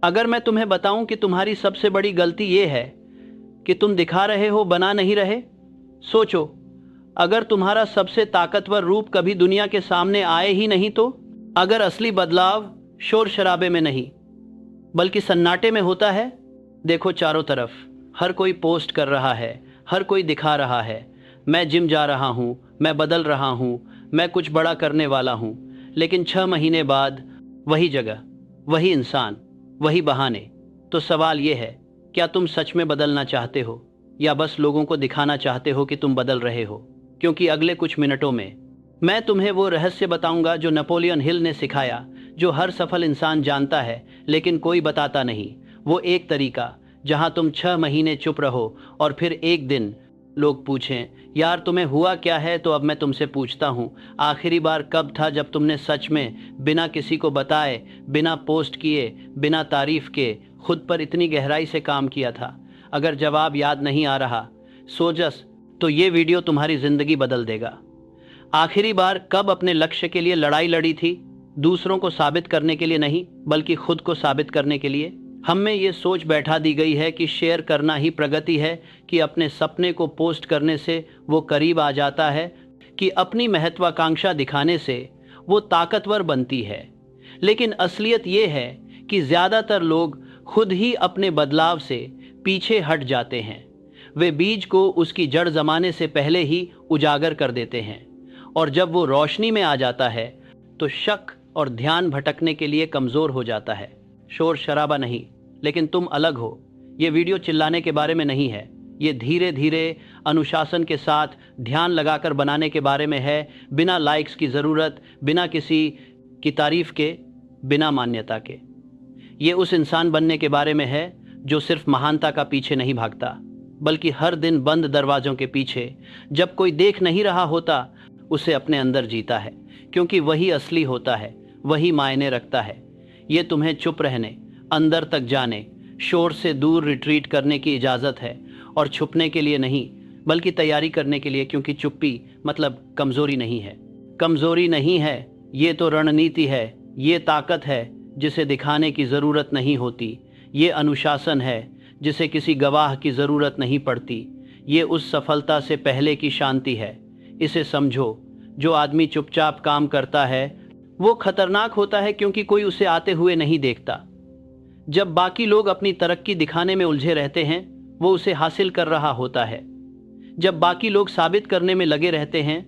अगर मैं तुम्हें बताऊं कि तुम्हारी सबसे बड़ी गलती ये है कि तुम दिखा रहे हो, बना नहीं रहे। सोचो, अगर तुम्हारा सबसे ताकतवर रूप कभी दुनिया के सामने आए ही नहीं तो? अगर असली बदलाव शोर शराबे में नहीं बल्कि सन्नाटे में होता है। देखो चारों तरफ, हर कोई पोस्ट कर रहा है, हर कोई दिखा रहा है, मैं जिम जा रहा हूँ, मैं बदल रहा हूँ, मैं कुछ बड़ा करने वाला हूँ। लेकिन 6 महीने बाद वही जगह, वही इंसान, वही बहाने। तो सवाल ये है, क्या तुम सच में बदलना चाहते हो या बस लोगों को दिखाना चाहते हो कि तुम बदल रहे हो? क्योंकि अगले कुछ मिनटों में मैं तुम्हें वो रहस्य बताऊंगा जो नेपोलियन हिल ने सिखाया, जो हर सफल इंसान जानता है लेकिन कोई बताता नहीं। वो एक तरीका जहां तुम 6 महीने चुप रहो और फिर एक दिन लोग पूछें, यार तुम्हें हुआ क्या है? तो अब मैं तुमसे पूछता हूँ, आखिरी बार कब था जब तुमने सच में बिना किसी को बताए, बिना पोस्ट किए, बिना तारीफ के खुद पर इतनी गहराई से काम किया था? अगर जवाब याद नहीं आ रहा सोजस, तो ये वीडियो तुम्हारी जिंदगी बदल देगा। आखिरी बार कब अपने लक्ष्य के लिए लड़ाई लड़ी थी? दूसरों को साबित करने के लिए नहीं, बल्कि खुद को साबित करने के लिए। हम में ये सोच बैठा दी गई है कि शेयर करना ही प्रगति है, कि अपने सपने को पोस्ट करने से वो करीब आ जाता है, कि अपनी महत्वाकांक्षा दिखाने से वो ताकतवर बनती है। लेकिन असलियत ये है कि ज़्यादातर लोग खुद ही अपने बदलाव से पीछे हट जाते हैं। वे बीज को उसकी जड़ जमाने से पहले ही उजागर कर देते हैं, और जब वो रोशनी में आ जाता है तो शक और ध्यान भटकने के लिए कमज़ोर हो जाता है। शोर शराबा नहीं, लेकिन तुम अलग हो। ये वीडियो चिल्लाने के बारे में नहीं है, ये धीरे धीरे अनुशासन के साथ ध्यान लगाकर बनाने के बारे में है। बिना लाइक्स की ज़रूरत, बिना किसी की तारीफ के, बिना मान्यता के। ये उस इंसान बनने के बारे में है जो सिर्फ महानता का पीछे नहीं भागता, बल्कि हर दिन बंद दरवाज़ों के पीछे, जब कोई देख नहीं रहा होता, उसे अपने अंदर जीता है। क्योंकि वही असली होता है, वही मायने रखता है। ये तुम्हें चुप रहने, अंदर तक जाने, शोर से दूर रिट्रीट करने की इजाज़त है। और छुपने के लिए नहीं, बल्कि तैयारी करने के लिए। क्योंकि चुप्पी मतलब कमज़ोरी नहीं है। कमज़ोरी नहीं है, ये तो रणनीति है। ये ताकत है जिसे दिखाने की ज़रूरत नहीं होती। ये अनुशासन है जिसे किसी गवाह की ज़रूरत नहीं पड़ती। ये उस सफलता से पहले की शांति है। इसे समझो, जो आदमी चुपचाप काम करता है वो खतरनाक होता है, क्योंकि कोई उसे आते हुए नहीं देखता। जब बाकी लोग अपनी तरक्की दिखाने में उलझे रहते हैं, वो उसे हासिल कर रहा होता है। जब बाकी लोग साबित करने में लगे रहते हैं,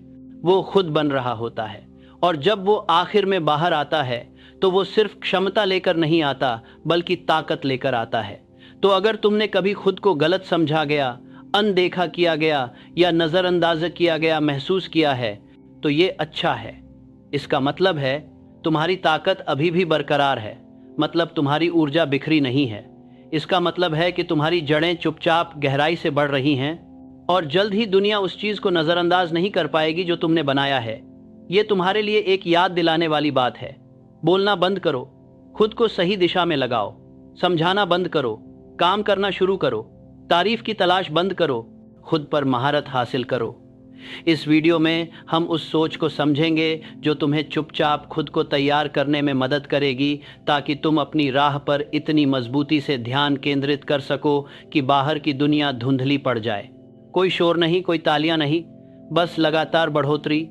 वो खुद बन रहा होता है। और जब वो आखिर में बाहर आता है तो वो सिर्फ क्षमता लेकर नहीं आता, बल्कि ताकत लेकर आता है। तो अगर तुमने कभी खुद को गलत समझा गया, अनदेखा किया गया या नज़रअंदाज किया गया महसूस किया है, तो ये अच्छा है। इसका मतलब है तुम्हारी ताकत अभी भी बरकरार है। मतलब तुम्हारी ऊर्जा बिखरी नहीं है। इसका मतलब है कि तुम्हारी जड़ें चुपचाप गहराई से बढ़ रही हैं, और जल्द ही दुनिया उस चीज़ को नज़रअंदाज नहीं कर पाएगी जो तुमने बनाया है। ये तुम्हारे लिए एक याद दिलाने वाली बात है। बोलना बंद करो, खुद को सही दिशा में लगाओ। समझाना बंद करो, काम करना शुरू करो। तारीफ की तलाश बंद करो, खुद पर महारत हासिल करो। इस वीडियो में हम उस सोच को समझेंगे जो तुम्हें चुपचाप खुद को तैयार करने में मदद करेगी, ताकि तुम अपनी राह पर इतनी मजबूती से ध्यान केंद्रित कर सको कि बाहर की दुनिया धुंधली पड़ जाए। कोई शोर नहीं, कोई तालियां नहीं, बस लगातार बढ़ोतरी,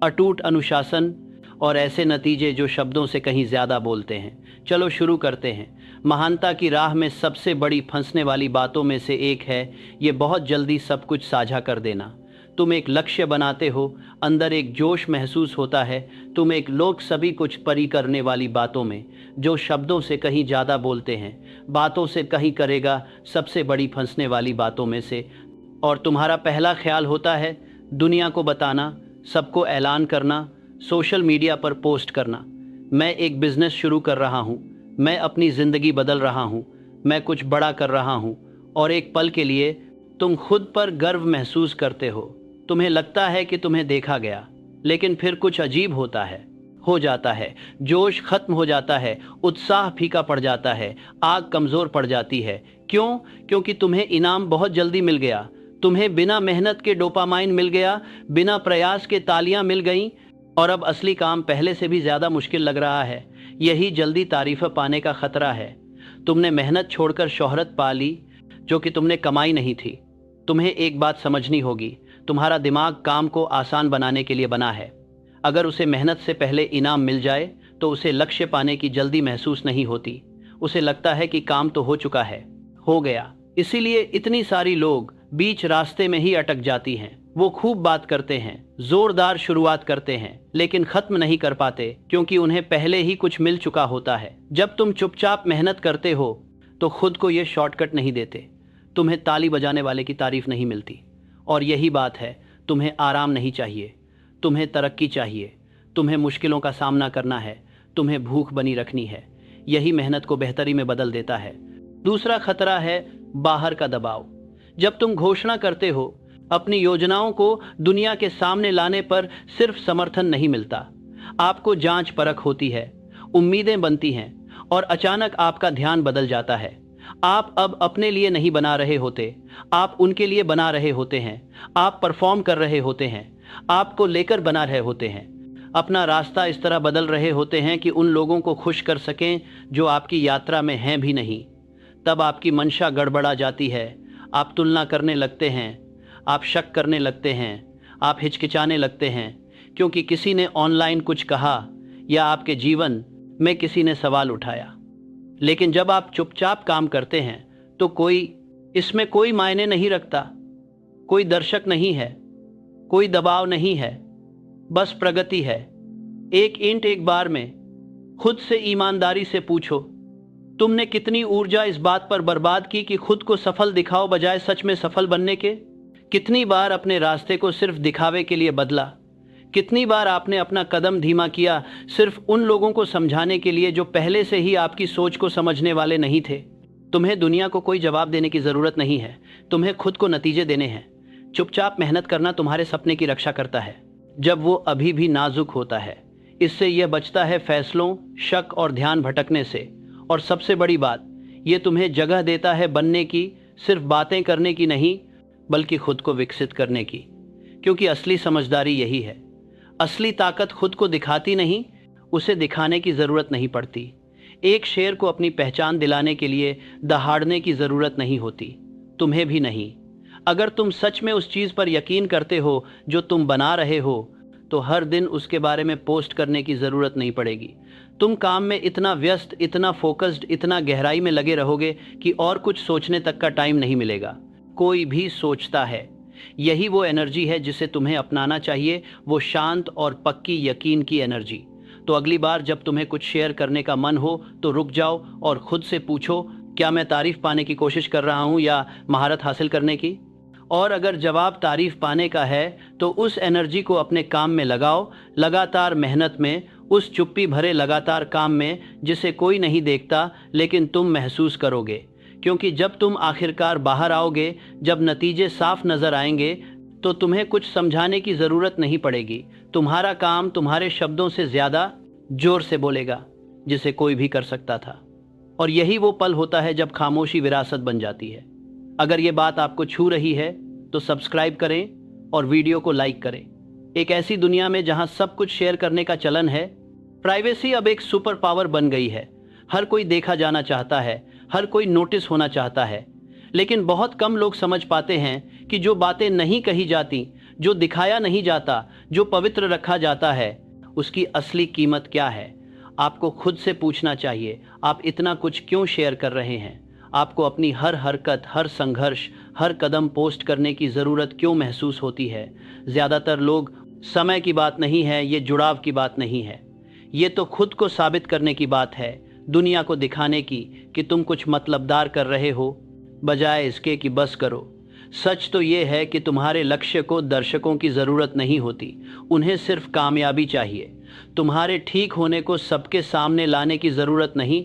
अटूट अनुशासन और ऐसे नतीजे जो शब्दों से कहीं ज़्यादा बोलते हैं। चलो शुरू करते हैं। महानता की राह में सबसे बड़ी फंसने वाली बातों में से एक है ये बहुत जल्दी सब कुछ साझा कर देना। तुम एक लक्ष्य बनाते हो, अंदर एक जोश महसूस होता है। तुम एक लोग सभी कुछ परी करने वाली बातों में, जो शब्दों से कहीं ज़्यादा बोलते हैं, बातों से कहीं करेगा, सबसे बड़ी फंसने वाली बातों में से। और तुम्हारा पहला ख्याल होता है दुनिया को बताना, सबको ऐलान करना, सोशल मीडिया पर पोस्ट करना। मैं एक बिज़नेस शुरू कर रहा हूँ, मैं अपनी ज़िंदगी बदल रहा हूँ, मैं कुछ बड़ा कर रहा हूँ। और एक पल के लिए तुम खुद पर गर्व महसूस करते हो। तुम्हें लगता है कि तुम्हें देखा गया, लेकिन फिर कुछ अजीब हो जाता है। जोश खत्म हो जाता है, उत्साह फीका पड़ जाता है, आग कमज़ोर पड़ जाती है। क्यों? क्योंकि तुम्हें इनाम बहुत जल्दी मिल गया। तुम्हें बिना मेहनत के डोपामाइन मिल गया, बिना प्रयास के तालियां मिल गईं, और अब असली काम पहले से भी ज़्यादा मुश्किल लग रहा है। यही जल्दी तारीफ़ पाने का ख़तरा है। तुमने मेहनत छोड़कर शोहरत पा ली जो कि तुमने कमाई नहीं थी। तुम्हें एक बात समझनी होगी, तुम्हारा दिमाग काम को आसान बनाने के लिए बना है। अगर उसे मेहनत से पहले इनाम मिल जाए तो उसे लक्ष्य पाने की जल्दी महसूस नहीं होती। उसे लगता है कि काम तो हो चुका है, हो गया। इसीलिए इतनी सारी लोग बीच रास्ते में ही अटक जाती हैं। वो खूब बात करते हैं, जोरदार शुरुआत करते हैं, लेकिन खत्म नहीं कर पाते क्योंकि उन्हें पहले ही कुछ मिल चुका होता है। जब तुम चुपचाप मेहनत करते हो तो खुद को ये शॉर्टकट नहीं देते। तुम्हें ताली बजाने वाले की तारीफ नहीं मिलती। और यही बात है, तुम्हें आराम नहीं चाहिए, तुम्हें तरक्की चाहिए। तुम्हें मुश्किलों का सामना करना है, तुम्हें भूख बनी रखनी है। यही मेहनत को बेहतरी में बदल देता है। दूसरा खतरा है बाहर का दबाव। जब तुम घोषणा करते हो, अपनी योजनाओं को दुनिया के सामने लाने पर सिर्फ समर्थन नहीं मिलता, आपको जांच परख होती है, उम्मीदें बनती हैं और अचानक आपका ध्यान बदल जाता है। आप अब अपने लिए नहीं बना रहे होते, आप उनके लिए बना रहे होते हैं। आप परफॉर्म कर रहे होते हैं, आपको लेकर बना रहे होते हैं। अपना रास्ता इस तरह बदल रहे होते हैं कि उन लोगों को खुश कर सकें जो आपकी यात्रा में हैं भी नहीं। तब आपकी मंशा गड़बड़ा जाती है। आप तुलना करने लगते हैं, आप शक करने लगते हैं, आप हिचकिचाने लगते हैं क्योंकि किसी ने ऑनलाइन कुछ कहा या आपके जीवन में किसी ने सवाल उठाया। लेकिन जब आप चुपचाप काम करते हैं तो इसमें कोई मायने नहीं रखता। कोई दर्शक नहीं है, कोई दबाव नहीं है, बस प्रगति है। एक ईंट एक बार में। खुद से ईमानदारी से पूछो, तुमने कितनी ऊर्जा इस बात पर बर्बाद की कि खुद को सफल दिखाओ बजाय सच में सफल बनने के? कितनी बार अपने रास्ते को सिर्फ दिखावे के लिए बदला? कितनी बार आपने अपना कदम धीमा किया सिर्फ उन लोगों को समझाने के लिए जो पहले से ही आपकी सोच को समझने वाले नहीं थे? तुम्हें दुनिया को कोई जवाब देने की जरूरत नहीं है, तुम्हें खुद को नतीजे देने हैं। चुपचाप मेहनत करना तुम्हारे सपने की रक्षा करता है जब वो अभी भी नाजुक होता है। इससे यह बचता है फैसलों, शक और ध्यान भटकने से। और सबसे बड़ी बात, ये तुम्हें जगह देता है बनने की, सिर्फ बातें करने की नहीं बल्कि खुद को विकसित करने की। क्योंकि असली समझदारी यही है। असली ताकत खुद को दिखाती नहीं, उसे दिखाने की ज़रूरत नहीं पड़ती। एक शेर को अपनी पहचान दिलाने के लिए दहाड़ने की ज़रूरत नहीं होती, तुम्हें भी नहीं। अगर तुम सच में उस चीज़ पर यकीन करते हो जो तुम बना रहे हो तो हर दिन उसके बारे में पोस्ट करने की ज़रूरत नहीं पड़ेगी। तुम काम में इतना व्यस्त, इतना फोकस्ड, इतना गहराई में लगे रहोगे कि और कुछ सोचने तक का टाइम नहीं मिलेगा। कोई भी सोचता है, यही वो एनर्जी है जिसे तुम्हें अपनाना चाहिए, वो शांत और पक्की यकीन की एनर्जी। तो अगली बार जब तुम्हें कुछ शेयर करने का मन हो तो रुक जाओ और खुद से पूछो, क्या मैं तारीफ पाने की कोशिश कर रहा हूँ या महारत हासिल करने की? और अगर जवाब तारीफ पाने का है तो उस एनर्जी को अपने काम में लगाओ, लगातार मेहनत में, उस चुप्पी भरे लगातार काम में जिसे कोई नहीं देखता लेकिन तुम महसूस करोगे। क्योंकि जब तुम आखिरकार बाहर आओगे, जब नतीजे साफ नजर आएंगे तो तुम्हें कुछ समझाने की ज़रूरत नहीं पड़ेगी। तुम्हारा काम तुम्हारे शब्दों से ज़्यादा जोर से बोलेगा, जिसे कोई भी कर सकता था। और यही वो पल होता है जब खामोशी विरासत बन जाती है। अगर ये बात आपको छू रही है तो सब्सक्राइब करें और वीडियो को लाइक करें। एक ऐसी दुनिया में जहां सब कुछ शेयर करने का चलन है, प्राइवेसी अब एक सुपर पावर बन गई है। हर कोई देखा जाना चाहता है, हर कोई नोटिस होना चाहता है, लेकिन बहुत कम लोग समझ पाते हैं कि जो बातें नहीं कही जाती, जो दिखाया नहीं जाता, जो पवित्र रखा जाता है, उसकी असली कीमत क्या है। आपको खुद से पूछना चाहिए, आप इतना कुछ क्यों शेयर कर रहे हैं? आपको अपनी हर हरकत, हर संघर्ष, हर कदम पोस्ट करने की ज़रूरत क्यों महसूस होती है? ज़्यादातर लोग समय की बात नहीं है, ये जुड़ाव की बात नहीं है, ये तो खुद को साबित करने की बात है, दुनिया को दिखाने की कि तुम कुछ मतलबदार कर रहे हो बजाय इसके कि बस करो। सच तो ये है कि तुम्हारे लक्ष्य को दर्शकों की ज़रूरत नहीं होती, उन्हें सिर्फ कामयाबी चाहिए। तुम्हारे ठीक होने को सबके सामने लाने की ज़रूरत नहीं,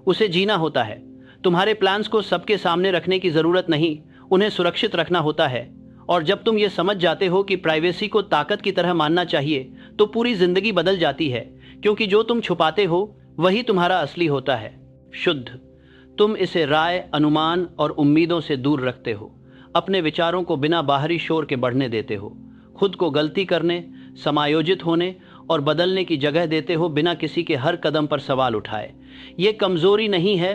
उसे जीना होता है। तुम्हारे प्लान्स को सबके सामने रखने की ज़रूरत नहीं, उन्हें सुरक्षित रखना होता है। और जब तुम ये समझ जाते हो कि प्राइवेसी को ताकत की तरह मानना चाहिए तो पूरी ज़िंदगी बदल जाती है। क्योंकि जो तुम छुपाते हो वही तुम्हारा असली होता है, शुद्ध। तुम इसे राय, अनुमान और उम्मीदों से दूर रखते हो, अपने विचारों को बिना बाहरी शोर के बढ़ने देते हो, खुद को गलती करने, समायोजित होने और बदलने की जगह देते हो बिना किसी के हर कदम पर सवाल उठाए। ये कमज़ोरी नहीं है,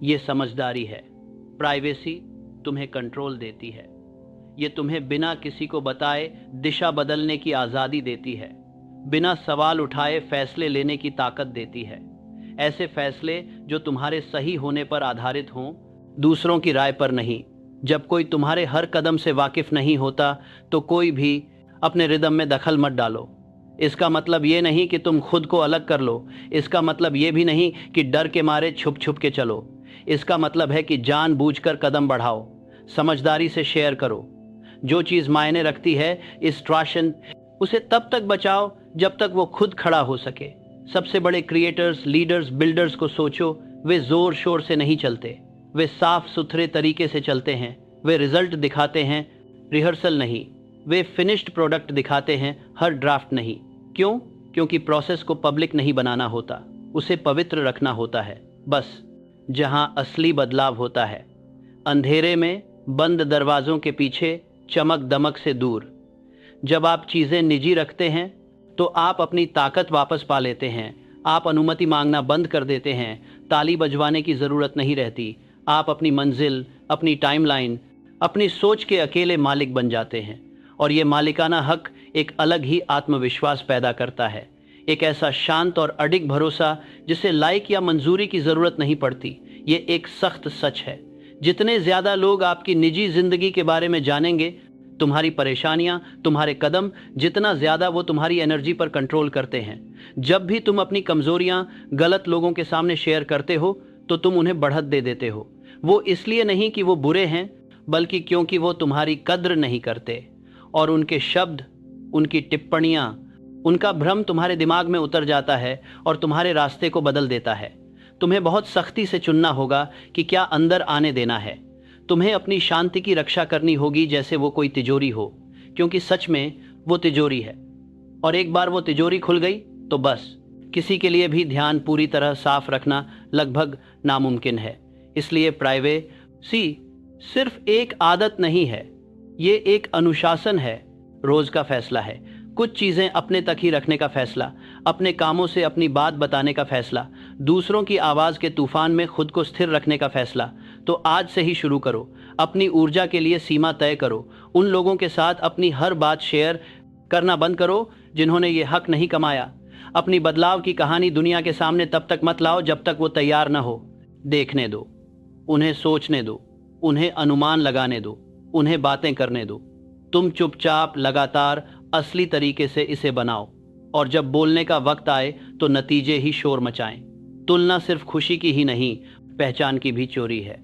ये समझदारी है। प्राइवेसी तुम्हें कंट्रोल देती है। ये तुम्हें बिना किसी को बताए दिशा बदलने की आज़ादी देती है, बिना सवाल उठाए फैसले लेने की ताकत देती है। ऐसे फैसले जो तुम्हारे सही होने पर आधारित हों, दूसरों की राय पर नहीं। जब कोई तुम्हारे हर कदम से वाकिफ नहीं होता तो कोई भी अपने रिदम में दखल मत डालो। इसका मतलब ये नहीं कि तुम खुद को अलग कर लो। इसका मतलब ये भी नहीं कि डर के मारे छुप छुप के चलो। इसका मतलब है कि जानबूझकर कदम बढ़ाओ, समझदारी से शेयर करो। जो चीज़ मायने रखती है इस ट्राशन, उसे तब तक बचाओ जब तक वो खुद खड़ा हो सके। सबसे बड़े क्रिएटर्स, लीडर्स, बिल्डर्स को सोचो। वे जोर शोर से नहीं चलते, वे साफ सुथरे तरीके से चलते हैं। वे रिजल्ट दिखाते हैं, रिहर्सल नहीं। वे फिनिश्ड प्रोडक्ट दिखाते हैं, हर ड्राफ्ट नहीं। क्यों? क्योंकि प्रोसेस को पब्लिक नहीं बनाना होता, उसे पवित्र रखना होता है। बस जहां असली बदलाव होता है, अंधेरे में, बंद दरवाजों के पीछे, चमक दमक से दूर। जब आप चीज़ें निजी रखते हैं तो आप अपनी ताकत वापस पा लेते हैं। आप अनुमति मांगना बंद कर देते हैं। ताली बजवाने की ज़रूरत नहीं रहती। आप अपनी मंजिल, अपनी टाइमलाइन, अपनी सोच के अकेले मालिक बन जाते हैं। और ये मालिकाना हक एक अलग ही आत्मविश्वास पैदा करता है। एक ऐसा शांत और अडिग भरोसा जिसे लाइक या मंजूरी की ज़रूरत नहीं पड़ती। ये एक सख्त सच है। जितने ज़्यादा लोग आपकी निजी ज़िंदगी के बारे में जानेंगे, तुम्हारी परेशानियां, तुम्हारे कदम, जितना ज़्यादा वो तुम्हारी एनर्जी पर कंट्रोल करते हैं। जब भी तुम अपनी कमज़ोरियां गलत लोगों के सामने शेयर करते हो तो तुम उन्हें बढ़त दे देते हो। वो इसलिए नहीं कि वो बुरे हैं, बल्कि क्योंकि वो तुम्हारी कद्र नहीं करते। और उनके शब्द, उनकी टिप्पणियां, उनका भ्रम तुम्हारे दिमाग में उतर जाता है और तुम्हारे रास्ते को बदल देता है। तुम्हें बहुत सख्ती से चुनना होगा कि क्या अंदर आने देना है। तुम्हें अपनी शांति की रक्षा करनी होगी जैसे वो कोई तिजोरी हो, क्योंकि सच में वो तिजोरी है। और एक बार वो तिजोरी खुल गई तो बस किसी के लिए भी ध्यान पूरी तरह साफ रखना लगभग नामुमकिन है। इसलिए प्राइवेसी सिर्फ एक आदत नहीं है, ये एक अनुशासन है। रोज का फैसला है, कुछ चीज़ें अपने तक ही रखने का फैसला, अपने कामों से अपनी बात बताने का फैसला, दूसरों की आवाज़ के तूफान में खुद को स्थिर रखने का फैसला। तो आज से ही शुरू करो। अपनी ऊर्जा के लिए सीमा तय करो। उन लोगों के साथ अपनी हर बात शेयर करना बंद करो जिन्होंने ये हक नहीं कमाया। अपनी बदलाव की कहानी दुनिया के सामने तब तक मत लाओ जब तक वो तैयार न हो। देखने दो, उन्हें सोचने दो, उन्हें अनुमान लगाने दो, उन्हें बातें करने दो। तुम चुपचाप लगातार असली तरीके से इसे बनाओ। और जब बोलने का वक्त आए तो नतीजे ही शोर मचाएं। तुलना सिर्फ खुशी की ही नहीं, पहचान की भी चोरी है।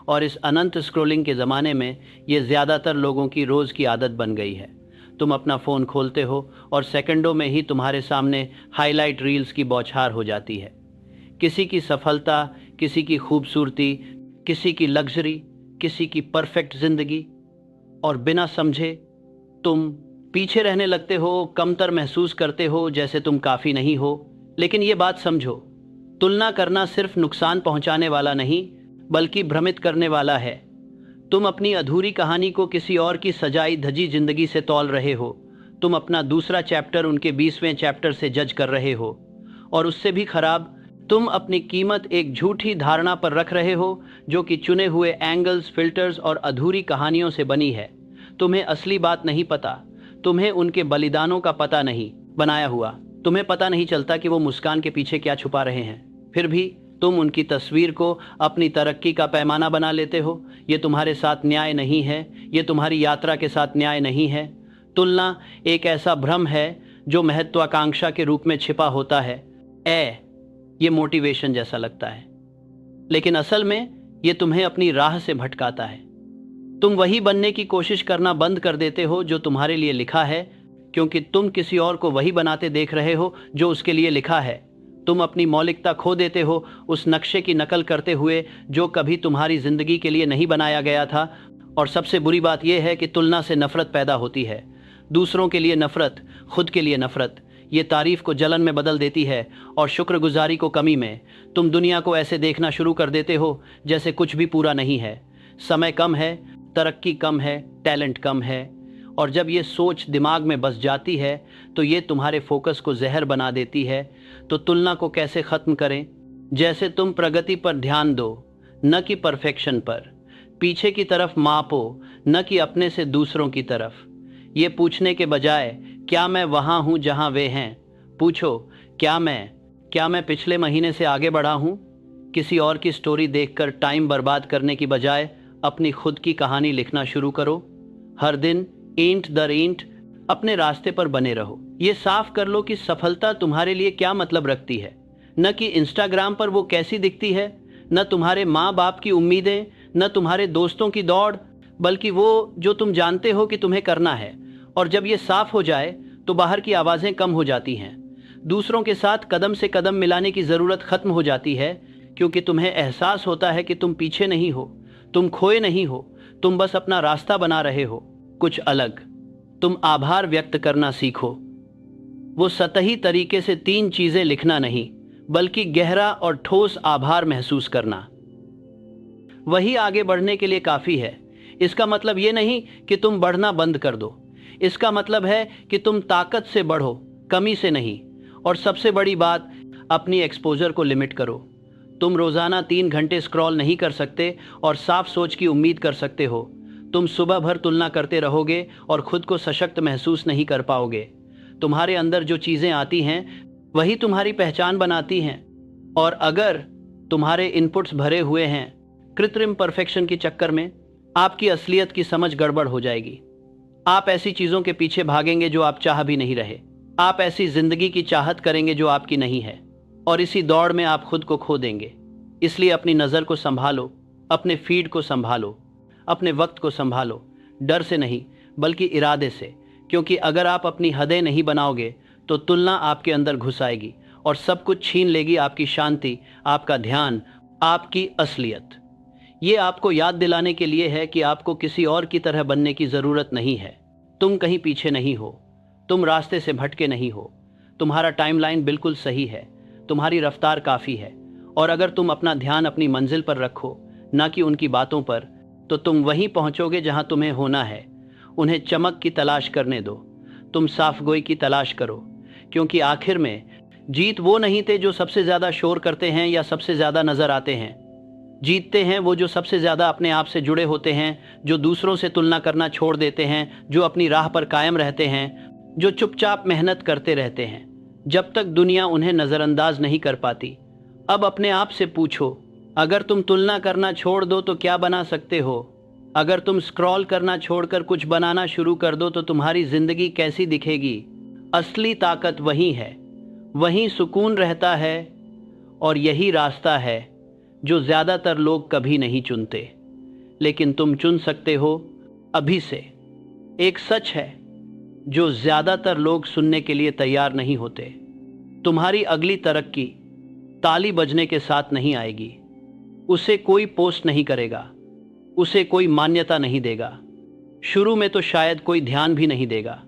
और इस अनंत स्क्रॉलिंग के ज़माने में ये ज़्यादातर लोगों की रोज़ की आदत बन गई है। तुम अपना फ़ोन खोलते हो और सेकंडों में ही तुम्हारे सामने हाईलाइट रील्स की बौछार हो जाती है। किसी की सफलता, किसी की खूबसूरती, किसी की लग्जरी, किसी की परफेक्ट ज़िंदगी। और बिना समझे तुम पीछे रहने लगते हो, कमतर महसूस करते हो, जैसे तुम काफ़ी नहीं हो। लेकिन ये बात समझो, तुलना करना सिर्फ नुकसान पहुंचाने वाला नहीं, बल्कि भ्रमित करने वाला है। तुम अपनी अधूरी कहानी को किसी और की सजाई धजी जिंदगी से तौल रहे हो। तुम अपना दूसरा चैप्टर उनके 20वें चैप्टर से जज कर रहे हो। और उससे भी खराब, तुम अपनी कीमत एक झूठी धारणा पर रख रहे हो जो कि चुने हुए एंगल्स, फिल्टर्स और अधूरी कहानियों से बनी है। तुम्हें असली बात नहीं पता, तुम्हें उनके बलिदानों का पता नहीं, बनाया हुआ। तुम्हें पता नहीं चलता कि वो मुस्कान के पीछे क्या छुपा रहे हैं। फिर भी तुम उनकी तस्वीर को अपनी तरक्की का पैमाना बना लेते हो। ये तुम्हारे साथ न्याय नहीं है, ये तुम्हारी यात्रा के साथ न्याय नहीं है। तुलना एक ऐसा भ्रम है जो महत्वाकांक्षा के रूप में छिपा होता है। ये मोटिवेशन जैसा लगता है, लेकिन असल में ये तुम्हें अपनी राह से भटकाता है। तुम वही बनने की कोशिश करना बंद कर देते हो जो तुम्हारे लिए लिखा है, क्योंकि तुम किसी और को वही बनाते देख रहे हो जो उसके लिए लिखा है। तुम अपनी मौलिकता खो देते हो उस नक्शे की नकल करते हुए जो कभी तुम्हारी जिंदगी के लिए नहीं बनाया गया था। और सबसे बुरी बात यह है कि तुलना से नफरत पैदा होती है। दूसरों के लिए नफरत, खुद के लिए नफरत। ये तारीफ को जलन में बदल देती है और शुक्रगुजारी को कमी में। तुम दुनिया को ऐसे देखना शुरू कर देते हो जैसे कुछ भी पूरा नहीं है। समय कम है, तरक्की कम है, टैलेंट कम है। और जब ये सोच दिमाग में बस जाती है तो ये तुम्हारे फोकस को जहर बना देती है। तो तुलना को कैसे ख़त्म करें? जैसे तुम प्रगति पर ध्यान दो, न कि परफेक्शन पर। पीछे की तरफ मापो, न कि अपने से दूसरों की तरफ। ये पूछने के बजाय क्या मैं वहाँ हूँ जहाँ वे हैं, पूछो क्या मैं पिछले महीने से आगे बढ़ा हूँ। किसी और की स्टोरी देखकर टाइम बर्बाद करने की बजाय अपनी खुद की कहानी लिखना शुरू करो। हर दिन ईंट दर ईंट अपने रास्ते पर बने रहो। ये साफ कर लो कि सफलता तुम्हारे लिए क्या मतलब रखती है, न कि इंस्टाग्राम पर वो कैसी दिखती है, न तुम्हारे माँ बाप की उम्मीदें, न तुम्हारे दोस्तों की दौड़, बल्कि वो जो तुम जानते हो कि तुम्हें करना है। और जब ये साफ हो जाए तो बाहर की आवाज़ें कम हो जाती हैं। दूसरों के साथ कदम से कदम मिलाने की ज़रूरत ख़त्म हो जाती है, क्योंकि तुम्हें एहसास होता है कि तुम पीछे नहीं हो, तुम खोए नहीं हो, तुम बस अपना रास्ता बना रहे हो, कुछ अलग। तुम आभार व्यक्त करना सीखो। वो सतही तरीके से 3 चीज़ें लिखना नहीं, बल्कि गहरा और ठोस आभार महसूस करना। वही आगे बढ़ने के लिए काफ़ी है। इसका मतलब ये नहीं कि तुम बढ़ना बंद कर दो। इसका मतलब है कि तुम ताकत से बढ़ो, कमी से नहीं। और सबसे बड़ी बात, अपनी एक्सपोजर को लिमिट करो। तुम रोज़ाना 3 घंटे स्क्रॉल नहीं कर सकते और साफ सोच की उम्मीद कर सकते हो। तुम सुबह भर तुलना करते रहोगे और खुद को सशक्त महसूस नहीं कर पाओगे। तुम्हारे अंदर जो चीज़ें आती हैं वही तुम्हारी पहचान बनाती हैं। और अगर तुम्हारे इनपुट्स भरे हुए हैं कृत्रिम परफेक्शन के चक्कर में, आपकी असलियत की समझ गड़बड़ हो जाएगी। आप ऐसी चीज़ों के पीछे भागेंगे जो आप चाह भी नहीं रहे। आप ऐसी जिंदगी की चाहत करेंगे जो आपकी नहीं है, और इसी दौड़ में आप खुद को खो देंगे। इसलिए अपनी नज़र को संभालो, अपने फीड को संभालो, अपने वक्त को संभालो। डर से नहीं, बल्कि इरादे से। क्योंकि अगर आप अपनी हदें नहीं बनाओगे तो तुलना आपके अंदर घुस आएगी और सब कुछ छीन लेगी, आपकी शांति, आपका ध्यान, आपकी असलियत। ये आपको याद दिलाने के लिए है कि आपको किसी और की तरह बनने की ज़रूरत नहीं है। तुम कहीं पीछे नहीं हो, तुम रास्ते से भटके नहीं हो। तुम्हारा टाइमलाइन बिल्कुल सही है, तुम्हारी रफ्तार काफ़ी है। और अगर तुम अपना ध्यान अपनी मंजिल पर रखो, ना कि उनकी बातों पर, तो तुम वहीं पहुंचोगे जहां तुम्हें होना है। उन्हें चमक की तलाश करने दो, तुम साफगोई की तलाश करो। क्योंकि आखिर में जीत वो नहीं थे जो सबसे ज़्यादा शोर करते हैं या सबसे ज़्यादा नज़र आते हैं। जीतते हैं वो जो सबसे ज़्यादा अपने आप से जुड़े होते हैं, जो दूसरों से तुलना करना छोड़ देते हैं, जो अपनी राह पर कायम रहते हैं, जो चुपचाप मेहनत करते रहते हैं जब तक दुनिया उन्हें नज़रअंदाज नहीं कर पाती। अब अपने आप से पूछो, अगर तुम तुलना करना छोड़ दो तो क्या बना सकते हो? अगर तुम स्क्रॉल करना छोड़कर कुछ बनाना शुरू कर दो तो तुम्हारी ज़िंदगी कैसी दिखेगी? असली ताकत वहीं है, वहीं सुकून रहता है, और यही रास्ता है जो ज़्यादातर लोग कभी नहीं चुनते। लेकिन तुम चुन सकते हो अभी से। एक सच है जो ज़्यादातर लोग सुनने के लिए तैयार नहीं होते। तुम्हारी अगली तरक्की ताली बजने के साथ नहीं आएगी। उसे कोई पोस्ट नहीं करेगा, उसे कोई मान्यता नहीं देगा। शुरू में तो शायद कोई ध्यान भी नहीं देगा,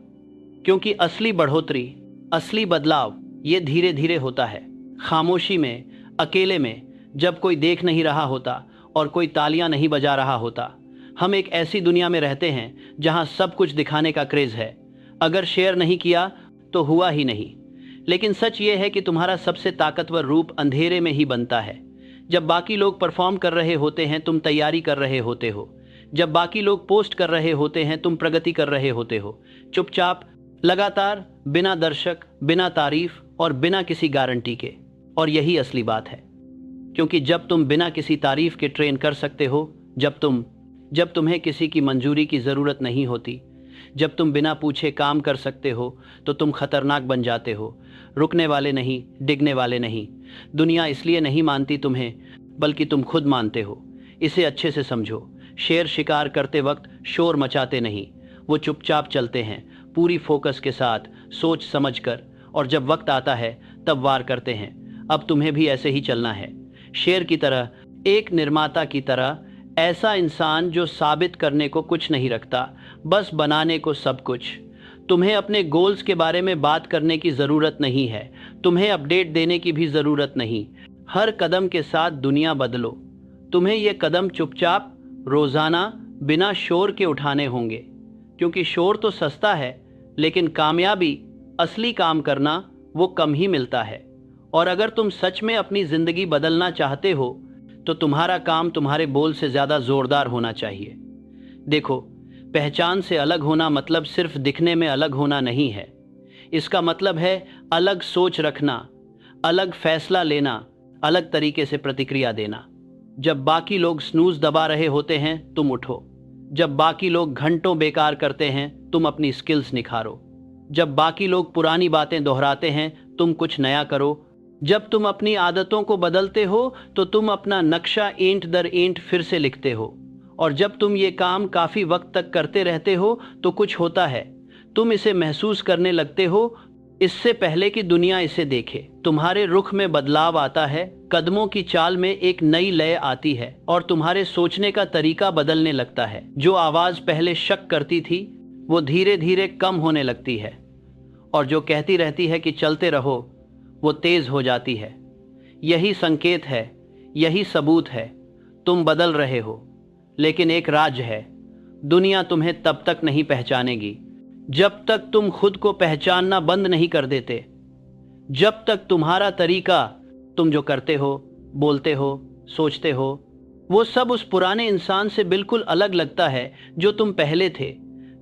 क्योंकि असली बढ़ोतरी, असली बदलाव ये धीरे धीरे होता है। खामोशी में, अकेले में, जब कोई देख नहीं रहा होता और कोई तालियां नहीं बजा रहा होता। हम एक ऐसी दुनिया में रहते हैं जहां सब कुछ दिखाने का क्रेज़ है। अगर शेयर नहीं किया तो हुआ ही नहीं। लेकिन सच ये है कि तुम्हारा सबसे ताकतवर रूप अंधेरे में ही बनता है। जब बाकी लोग परफॉर्म कर रहे होते हैं तुम तैयारी कर रहे होते हो। जब बाकी लोग पोस्ट कर रहे होते हैं तुम प्रगति कर रहे होते हो। चुपचाप, लगातार, बिना दर्शक, बिना तारीफ और बिना किसी गारंटी के। और यही असली बात है, क्योंकि जब तुम बिना किसी तारीफ के ट्रेन कर सकते हो, जब तुम्हें किसी की मंजूरी की ज़रूरत नहीं होती, जब तुम बिना पूछे काम कर सकते हो, तो तुम खतरनाक बन जाते हो। रुकने वाले नहीं, डिगने वाले नहीं। दुनिया इसलिए नहीं मानती तुम्हें, बल्कि तुम खुद मानते हो। इसे अच्छे से समझो। शेर शिकार करते वक्त शोर मचाते नहीं, वो चुपचाप चलते हैं, पूरी फोकस के साथ, सोच समझ कर, और जब वक्त आता है तब वार करते हैं। अब तुम्हें भी ऐसे ही चलना है, शेर की तरह, एक निर्माता की तरह। ऐसा इंसान जो साबित करने को कुछ नहीं रखता, बस बनाने को सब कुछ। तुम्हें अपने गोल्स के बारे में बात करने की ज़रूरत नहीं है, तुम्हें अपडेट देने की भी ज़रूरत नहीं। हर कदम के साथ दुनिया बदलो। तुम्हें ये कदम चुपचाप, रोज़ाना, बिना शोर के उठाने होंगे। क्योंकि शोर तो सस्ता है, लेकिन कामयाबी, असली काम करना, वो कम ही मिलता है। और अगर तुम सच में अपनी ज़िंदगी बदलना चाहते हो तो तुम्हारा काम तुम्हारे बोल से ज़्यादा ज़ोरदार होना चाहिए। देखो, पहचान से अलग होना मतलब सिर्फ दिखने में अलग होना नहीं है। इसका मतलब है अलग सोच रखना, अलग फैसला लेना, अलग तरीके से प्रतिक्रिया देना। जब बाकी लोग स्नूज दबा रहे होते हैं, तुम उठो। जब बाकी लोग घंटों बेकार करते हैं, तुम अपनी स्किल्स निखारो। जब बाकी लोग पुरानी बातें दोहराते हैं, तुम कुछ नया करो। जब तुम अपनी आदतों को बदलते हो तो तुम अपना नक्शा ईंट दर ईंट फिर से लिखते हो। और जब तुम ये काम काफ़ी वक्त तक करते रहते हो तो कुछ होता है, तुम इसे महसूस करने लगते हो इससे पहले कि दुनिया इसे देखे। तुम्हारे रुख में बदलाव आता है, कदमों की चाल में एक नई लय आती है और तुम्हारे सोचने का तरीका बदलने लगता है। जो आवाज़ पहले शक करती थी वो धीरे धीरे कम होने लगती है, और जो कहती रहती है कि चलते रहो, वो तेज हो जाती है। यही संकेत है, यही सबूत है, तुम बदल रहे हो। लेकिन एक राज है, दुनिया तुम्हें तब तक नहीं पहचानेगी जब तक तुम खुद को पहचानना बंद नहीं कर देते। जब तक तुम्हारा तरीका, तुम जो करते हो, बोलते हो, सोचते हो, वो सब उस पुराने इंसान से बिल्कुल अलग लगता है जो तुम पहले थे,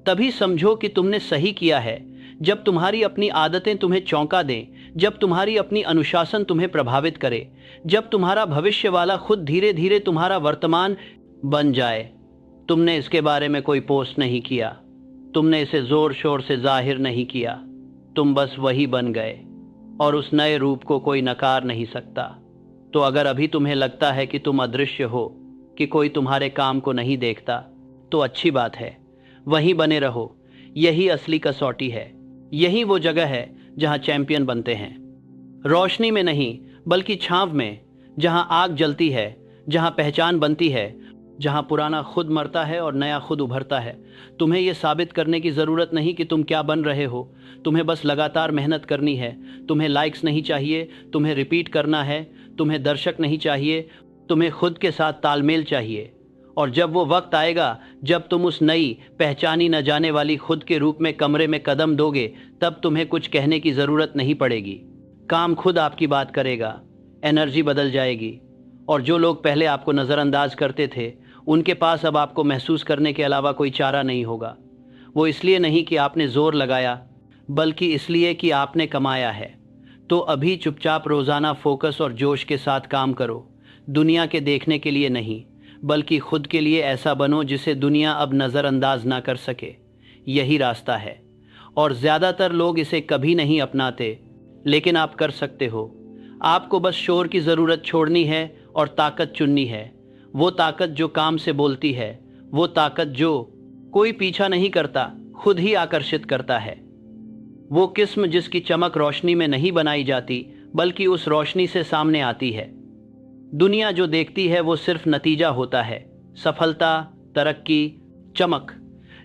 तभी समझो कि तुमने सही किया है। जब तुम्हारी अपनी आदतें तुम्हें चौंका दें, जब तुम्हारी अपनी अनुशासन तुम्हें प्रभावित करे, जब तुम्हारा भविष्य वाला खुद धीरे धीरे तुम्हारा वर्तमान बन जाए। तुमने इसके बारे में कोई पोस्ट नहीं किया, तुमने इसे जोर शोर से जाहिर नहीं किया, तुम बस वही बन गए, और उस नए रूप को कोई नकार नहीं सकता। तो अगर अभी तुम्हें लगता है कि तुम अदृश्य हो, कि कोई तुम्हारे काम को नहीं देखता, तो अच्छी बात है, वहीं बने रहो। यही असली कसौटी है, यही वो जगह है जहां चैंपियन बनते हैं। रोशनी में नहीं, बल्कि छांव में, जहां आग जलती है, जहां पहचान बनती है, जहां पुराना खुद मरता है और नया खुद उभरता है। तुम्हें यह साबित करने की ज़रूरत नहीं कि तुम क्या बन रहे हो, तुम्हें बस लगातार मेहनत करनी है। तुम्हें लाइक्स नहीं चाहिए, तुम्हें रिपीट करना है। तुम्हें दर्शक नहीं चाहिए, तुम्हें खुद के साथ तालमेल चाहिए। और जब वो वक्त आएगा जब तुम उस नई, पहचानी न जाने वाली खुद के रूप में कमरे में कदम दोगे, तब तुम्हें कुछ कहने की ज़रूरत नहीं पड़ेगी। काम खुद आपकी बात करेगा, एनर्जी बदल जाएगी, और जो लोग पहले आपको नज़रअंदाज करते थे, उनके पास अब आपको महसूस करने के अलावा कोई चारा नहीं होगा। वो इसलिए नहीं कि आपने ज़ोर लगाया, बल्कि इसलिए कि आपने कमाया है। तो अभी चुपचाप रोज़ाना फोकस और जोश के साथ काम करो। दुनिया के देखने के लिए नहीं, बल्कि खुद के लिए ऐसा बनो जिसे दुनिया अब नज़रअंदाज ना कर सके। यही रास्ता है, और ज़्यादातर लोग इसे कभी नहीं अपनाते, लेकिन आप कर सकते हो। आपको बस शोर की ज़रूरत छोड़नी है और ताकत चुननी है। वो ताकत जो काम से बोलती है, वो ताकत जो कोई पीछा नहीं करता, खुद ही आकर्षित करता है। वो किस्म जिसकी चमक रोशनी में नहीं बनाई जाती, बल्कि उस रोशनी से सामने आती है। दुनिया जो देखती है वो सिर्फ नतीजा होता है, सफलता, तरक्की, चमक।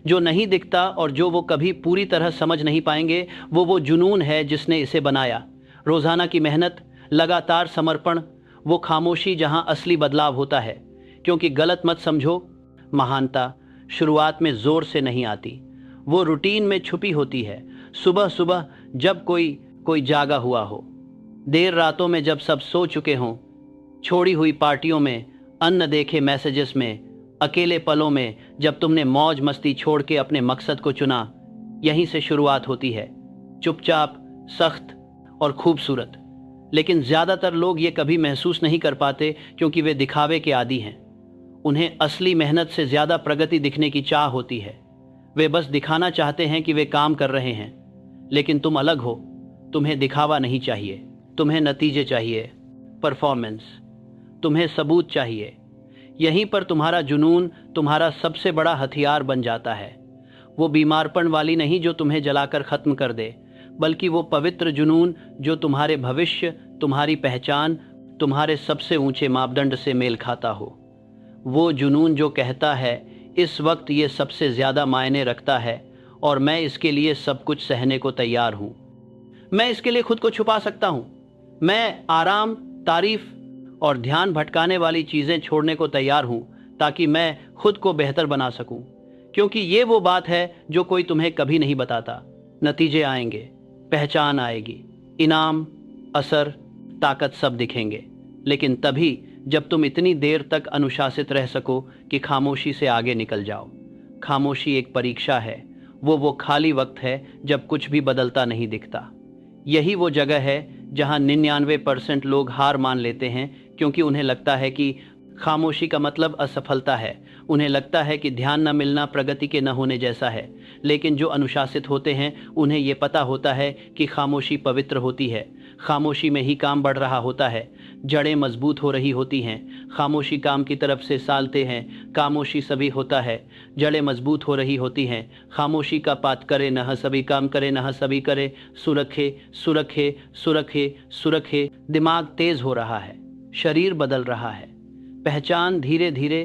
जो नहीं दिखता और जो वो कभी पूरी तरह समझ नहीं पाएंगे, वो जुनून है जिसने इसे बनाया। रोज़ाना की मेहनत, लगातार समर्पण, वो खामोशी जहां असली बदलाव होता है। क्योंकि गलत मत समझो, महानता शुरुआत में ज़ोर से नहीं आती, वो रूटीन में छुपी होती है। सुबह सुबह जब कोई जागा हुआ हो, देर रातों में जब सब सो चुके हों, छोड़ी हुई पार्टियों में, अन्न देखे मैसेजेस में, अकेले पलों में जब तुमने मौज मस्ती छोड़ के अपने मकसद को चुना। यहीं से शुरुआत होती है, चुपचाप, सख्त और खूबसूरत। लेकिन ज़्यादातर लोग ये कभी महसूस नहीं कर पाते, क्योंकि वे दिखावे के आदी हैं। उन्हें असली मेहनत से ज़्यादा प्रगति दिखने की चाह होती है। वे बस दिखाना चाहते हैं कि वे काम कर रहे हैं। लेकिन तुम अलग हो, तुम्हें दिखावा नहीं चाहिए, तुम्हें नतीजे चाहिए, परफॉर्मेंस। तुम्हें सबूत चाहिए। यहीं पर तुम्हारा जुनून तुम्हारा सबसे बड़ा हथियार बन जाता है। वो बीमारपन वाली नहीं जो तुम्हें जलाकर ख़त्म कर दे, बल्कि वो पवित्र जुनून जो तुम्हारे भविष्य, तुम्हारी पहचान, तुम्हारे सबसे ऊंचे मापदंड से मेल खाता हो। वो जुनून जो कहता है इस वक्त ये सबसे ज़्यादा मायने रखता है और मैं इसके लिए सब कुछ सहने को तैयार हूँ। मैं इसके लिए खुद को छुपा सकता हूँ। मैं आराम, तारीफ और ध्यान भटकाने वाली चीज़ें छोड़ने को तैयार हूँ, ताकि मैं खुद को बेहतर बना सकूँ। क्योंकि ये वो बात है जो कोई तुम्हें कभी नहीं बताता। नतीजे आएंगे, पहचान आएगी, इनाम, असर, ताकत सब दिखेंगे, लेकिन तभी जब तुम इतनी देर तक अनुशासित रह सको कि खामोशी से आगे निकल जाओ। खामोशी एक परीक्षा है, वो खाली वक्त है जब कुछ भी बदलता नहीं दिखता। यही वो जगह है जहां 99% लोग हार मान लेते हैं, क्योंकि उन्हें लगता है कि खामोशी का मतलब असफलता है। उन्हें लगता है कि ध्यान न मिलना प्रगति के न होने जैसा है। लेकिन जो अनुशासित होते हैं उन्हें ये पता होता है कि खामोशी पवित्र होती है। खामोशी में ही काम बढ़ रहा होता है, जड़ें मजबूत हो रही होती हैं। खामोशी काम की तरफ से सालते हैं, खामोशी सभी होता है, जड़ें मजबूत हो रही होती हैं। खामोशी का पात करे नह सभी काम करे नह सभी करे, सुरखे सुरखे सुरखे सुरखे। दिमाग तेज हो रहा है, शरीर बदल रहा है, पहचान धीरे धीरे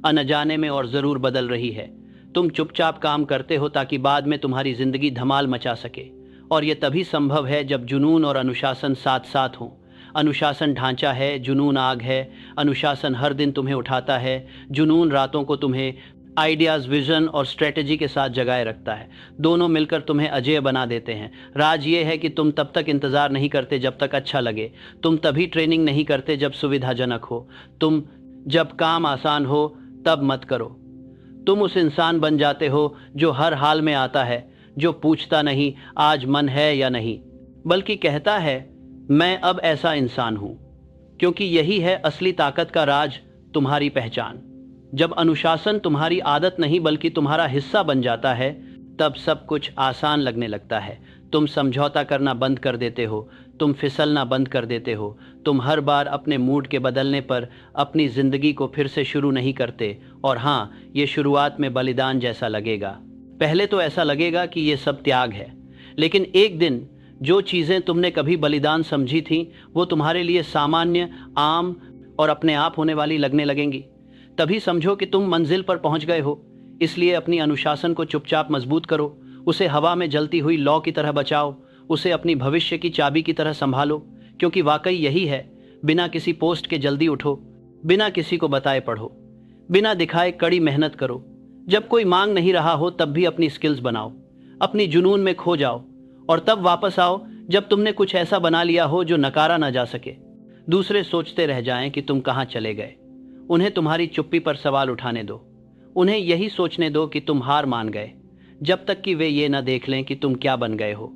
अनजाने में और ज़रूर बदल रही है। तुम चुपचाप काम करते हो ताकि बाद में तुम्हारी ज़िंदगी धमाल मचा सके, और ये तभी संभव है जब जुनून और अनुशासन साथ साथ हों। अनुशासन ढांचा है, जुनून आग है। अनुशासन हर दिन तुम्हें उठाता है, जुनून रातों को तुम्हें आइडियाज़, विजन और स्ट्रेटजी के साथ जगाए रखता है। दोनों मिलकर तुम्हें अजेय बना देते हैं। राज ये है कि तुम तब तक इंतज़ार नहीं करते जब तक अच्छा लगे। तुम तभी ट्रेनिंग नहीं करते जब सुविधाजनक हो। तुम जब काम आसान हो तब मत करो। तुम उस इंसान बन जाते हो जो हर हाल में आता है, जो पूछता नहीं आज मन है या नहीं, बल्कि कहता है मैं अब ऐसा इंसान हूं। क्योंकि यही है असली ताकत का राज, तुम्हारी पहचान। जब अनुशासन तुम्हारी आदत नहीं बल्कि तुम्हारा हिस्सा बन जाता है, तब सब कुछ आसान लगने लगता है। तुम समझौता करना बंद कर देते हो, तुम फिसलना बंद कर देते हो। तुम हर बार अपने मूड के बदलने पर अपनी ज़िंदगी को फिर से शुरू नहीं करते। और हाँ, ये शुरुआत में बलिदान जैसा लगेगा। पहले तो ऐसा लगेगा कि ये सब त्याग है, लेकिन एक दिन जो चीज़ें तुमने कभी बलिदान समझी थीं वो तुम्हारे लिए सामान्य, आम और अपने आप होने वाली लगने लगेंगी। तभी समझो कि तुम मंजिल पर पहुंच गए हो। इसलिए अपनी अनुशासन को चुपचाप मजबूत करो, उसे हवा में जलती हुई लौ की तरह बचाओ, उसे अपनी भविष्य की चाबी की तरह संभालो। क्योंकि वाकई यही है, बिना किसी पोस्ट के जल्दी उठो, बिना किसी को बताए पढ़ो, बिना दिखाए कड़ी मेहनत करो। जब कोई मांग नहीं रहा हो तब भी अपनी स्किल्स बनाओ, अपनी जुनून में खो जाओ, और तब वापस आओ जब तुमने कुछ ऐसा बना लिया हो जो नकारा ना जा सके। दूसरे सोचते रह जाएं कि तुम कहाँ चले गए, उन्हें तुम्हारी चुप्पी पर सवाल उठाने दो। उन्हें यही सोचने दो कि तुम हार मान गए, जब तक कि वे ये न देख लें कि तुम क्या बन गए हो।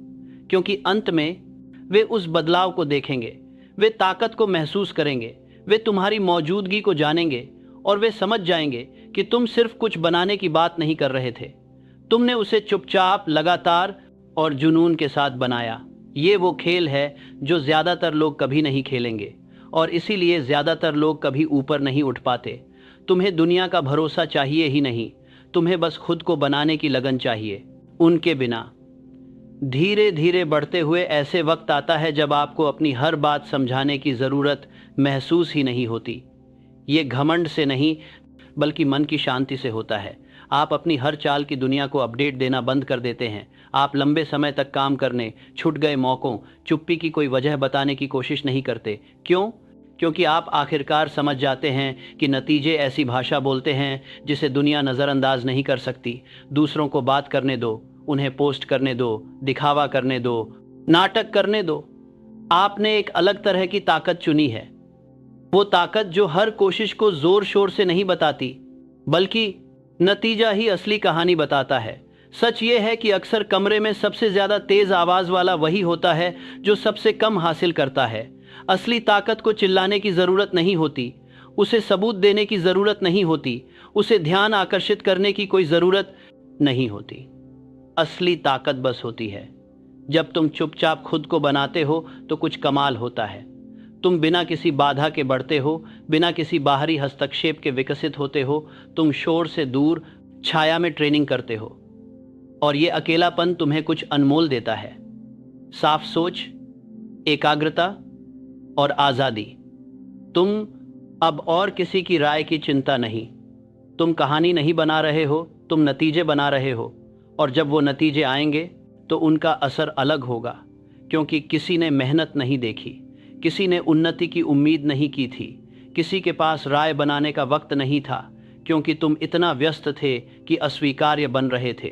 क्योंकि अंत में वे उस बदलाव को देखेंगे, वे ताकत को महसूस करेंगे, वे तुम्हारी मौजूदगी को जानेंगे, और वे समझ जाएंगे कि तुम सिर्फ कुछ बनाने की बात नहीं कर रहे थे, तुमने उसे चुपचाप, लगातार और जुनून के साथ बनाया। ये वो खेल है जो ज़्यादातर लोग कभी नहीं खेलेंगे, और इसीलिए ज़्यादातर लोग कभी ऊपर नहीं उठ पाते। तुम्हें दुनिया का भरोसा चाहिए ही नहीं, तुम्हें बस खुद को बनाने की लगन चाहिए। उनके बिना धीरे धीरे बढ़ते हुए ऐसे वक्त आता है जब आपको अपनी हर बात समझाने की ज़रूरत महसूस ही नहीं होती। ये घमंड से नहीं बल्कि मन की शांति से होता है। आप अपनी हर चाल की दुनिया को अपडेट देना बंद कर देते हैं। आप लंबे समय तक काम करने, छूट गए मौक़ों, चुप्पी की कोई वजह बताने की कोशिश नहीं करते। क्यों? क्योंकि आप आखिरकार समझ जाते हैं कि नतीजे ऐसी भाषा बोलते हैं जिसे दुनिया नज़रअंदाज नहीं कर सकती। दूसरों को बात करने दो, उन्हें पोस्ट करने दो, दिखावा करने दो, नाटक करने दो। आपने एक अलग तरह की ताकत चुनी है, वो ताकत जो हर कोशिश को जोर शोर से नहीं बताती, बल्कि नतीजा ही असली कहानी बताता है। सच ये है कि अक्सर कमरे में सबसे ज़्यादा तेज़ आवाज़ वाला वही होता है जो सबसे कम हासिल करता है। असली ताकत को चिल्लाने की ज़रूरत नहीं होती, उसे सबूत देने की ज़रूरत नहीं होती, उसे ध्यान आकर्षित करने की कोई ज़रूरत नहीं होती। असली ताकत बस होती है जब तुम चुपचाप खुद को बनाते हो तो कुछ कमाल होता है। तुम बिना किसी बाधा के बढ़ते हो, बिना किसी बाहरी हस्तक्षेप के विकसित होते हो। तुम शोर से दूर छाया में ट्रेनिंग करते हो, और ये अकेलापन तुम्हें कुछ अनमोल देता है। साफ सोच, एकाग्रता और आज़ादी। तुम अब और किसी की राय की चिंता नहीं। तुम कहानी नहीं बना रहे हो, तुम नतीजे बना रहे हो। और जब वो नतीजे आएंगे तो उनका असर अलग होगा, क्योंकि किसी ने मेहनत नहीं देखी, किसी ने उन्नति की उम्मीद नहीं की थी, किसी के पास राय बनाने का वक्त नहीं था, क्योंकि तुम इतना व्यस्त थे कि अस्वीकार्य बन रहे थे।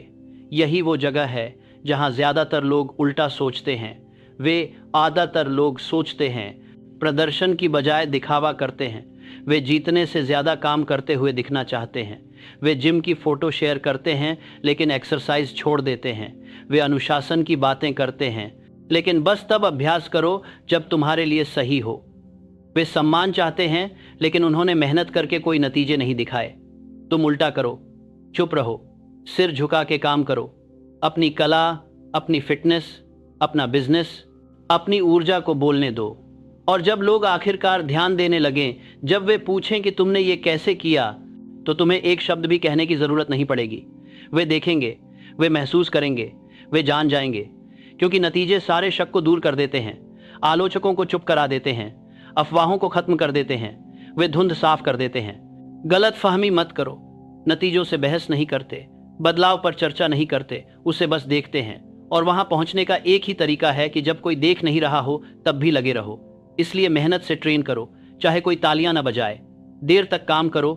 यही वो जगह है जहां ज़्यादातर लोग उल्टा सोचते हैं। वे आदातर लोग सोचते हैं, प्रदर्शन की बजाय दिखावा करते हैं। वे जीतने से ज़्यादा काम करते हुए दिखना चाहते हैं। वे जिम की फ़ोटो शेयर करते हैं लेकिन एक्सरसाइज छोड़ देते हैं। वे अनुशासन की बातें करते हैं लेकिन बस तब अभ्यास करो जब तुम्हारे लिए सही हो। वे सम्मान चाहते हैं लेकिन उन्होंने मेहनत करके कोई नतीजे नहीं दिखाए। तुम उल्टा करो, चुप रहो, सिर झुका के काम करो। अपनी कला, अपनी फिटनेस, अपना बिजनेस, अपनी ऊर्जा को बोलने दो। और जब लोग आखिरकार ध्यान देने लगें, जब वे पूछें कि तुमने ये कैसे किया, तो तुम्हें एक शब्द भी कहने की ज़रूरत नहीं पड़ेगी। वे देखेंगे, वे महसूस करेंगे, वे जान जाएंगे, क्योंकि नतीजे सारे शक को दूर कर देते हैं, आलोचकों को चुप करा देते हैं, अफवाहों को खत्म कर देते हैं, वे धुंध साफ कर देते हैं। गलत फहमी मत करो, नतीजों से बहस नहीं करते, बदलाव पर चर्चा नहीं करते, उसे बस देखते हैं। और वहां पहुंचने का एक ही तरीका है कि जब कोई देख नहीं रहा हो तब भी लगे रहो। इसलिए मेहनत से ट्रेन करो, चाहे कोई तालियां न बजाए। देर तक काम करो,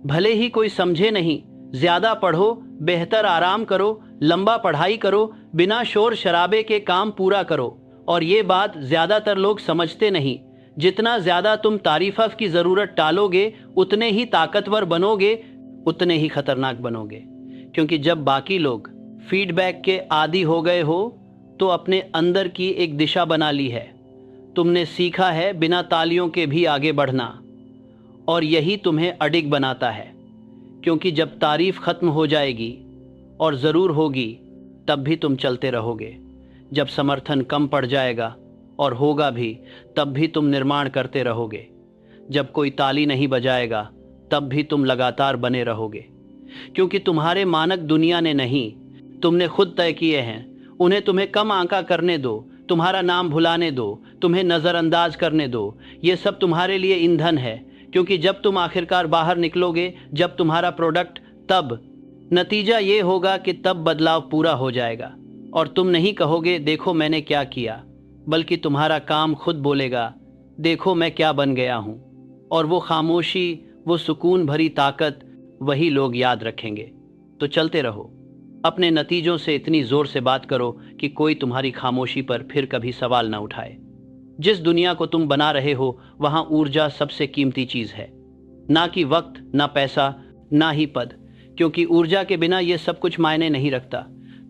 भले ही कोई समझे नहीं। ज्यादा पढ़ो, बेहतर आराम करो, लंबा पढ़ाई करो, बिना शोर शराबे के काम पूरा करो। और ये बात ज्यादातर लोग समझते नहीं। जितना ज्यादा तुम तारीफ की जरूरत टालोगे, उतने ही ताकतवर बनोगे, उतने ही खतरनाक बनोगे। क्योंकि जब बाकी लोग फीडबैक के आदी हो गए हो तो अपने अंदर की एक दिशा बना ली है। तुमने सीखा है बिना तालियों के भी आगे बढ़ना, और यही तुम्हें अडिग बनाता है। क्योंकि जब तारीफ खत्म हो जाएगी, और ज़रूर होगी, तब भी तुम चलते रहोगे। जब समर्थन कम पड़ जाएगा, और होगा भी, तब भी तुम निर्माण करते रहोगे। जब कोई ताली नहीं बजाएगा, तब भी तुम लगातार बने रहोगे। क्योंकि तुम्हारे मानक दुनिया ने नहीं, तुमने खुद तय किए हैं। उन्हें तुम्हें कम आंका करने दो, तुम्हारा नाम भुलाने दो, तुम्हें नज़रअंदाज करने दो। ये सब तुम्हारे लिए ईंधन है। क्योंकि जब तुम आखिरकार बाहर निकलोगे, जब तुम्हारा प्रोडक्ट, तब नतीजा ये होगा कि तब बदलाव पूरा हो जाएगा। और तुम नहीं कहोगे देखो मैंने क्या किया, बल्कि तुम्हारा काम खुद बोलेगा देखो मैं क्या बन गया हूँ। और वो खामोशी, वो सुकून भरी ताकत, वही लोग याद रखेंगे। तो चलते रहो, अपने नतीजों से इतनी जोर से बात करो कि कोई तुम्हारी खामोशी पर फिर कभी सवाल न उठाए। जिस दुनिया को तुम बना रहे हो, वहां ऊर्जा सबसे कीमती चीज है, ना कि वक्त, ना पैसा, ना ही पद। क्योंकि ऊर्जा के बिना ये सब कुछ मायने नहीं रखता।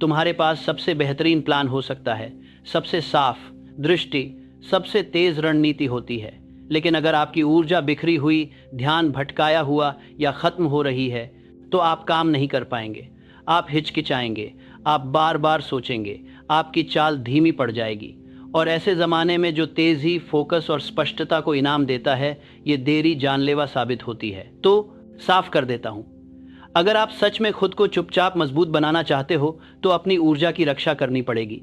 तुम्हारे पास सबसे बेहतरीन प्लान हो सकता है, सबसे साफ दृष्टि, सबसे तेज रणनीति होती है, लेकिन अगर आपकी ऊर्जा बिखरी हुई, ध्यान भटकाया हुआ या खत्म हो रही है, तो आप काम नहीं कर पाएंगे। आप हिचकिचाएंगे, आप बार बार सोचेंगे, आपकी चाल धीमी पड़ जाएगी। और ऐसे ज़माने में जो तेज़ी, फोकस और स्पष्टता को इनाम देता है, ये देरी जानलेवा साबित होती है। तो साफ कर देता हूँ, अगर आप सच में खुद को चुपचाप मजबूत बनाना चाहते हो, तो अपनी ऊर्जा की रक्षा करनी पड़ेगी,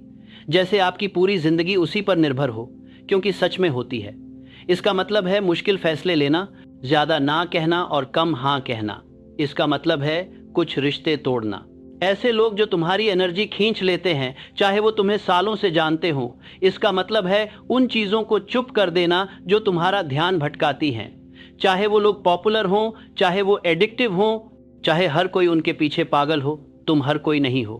जैसे आपकी पूरी जिंदगी उसी पर निर्भर हो, क्योंकि सच में होती है। इसका मतलब है मुश्किल फैसले लेना, ज़्यादा ना कहना और कम हाँ कहना। इसका मतलब है कुछ रिश्ते तोड़ना। ऐसे लोग जो तुम्हारी एनर्जी खींच लेते हैं, चाहे वो तुम्हें सालों से जानते हों। इसका मतलब है उन चीज़ों को चुप कर देना जो तुम्हारा ध्यान भटकाती हैं। चाहे वो लोग पॉपुलर हों, चाहे वो एडिक्टिव हों, चाहे हर कोई उनके पीछे पागल हो, तुम हर कोई नहीं हो।